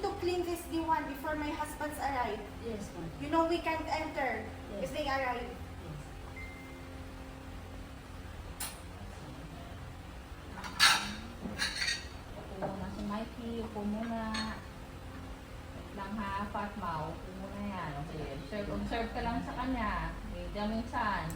to clean this D1 before my husband's arrive. Yes, ma'am. You know we can't enter if Yes. they arrive. Yes. Upo muna si Mikey, upo muna. Wait lang ha, Fatma, upo muna yan. Okay, observe ka lang sa kanya. Okay, minsan.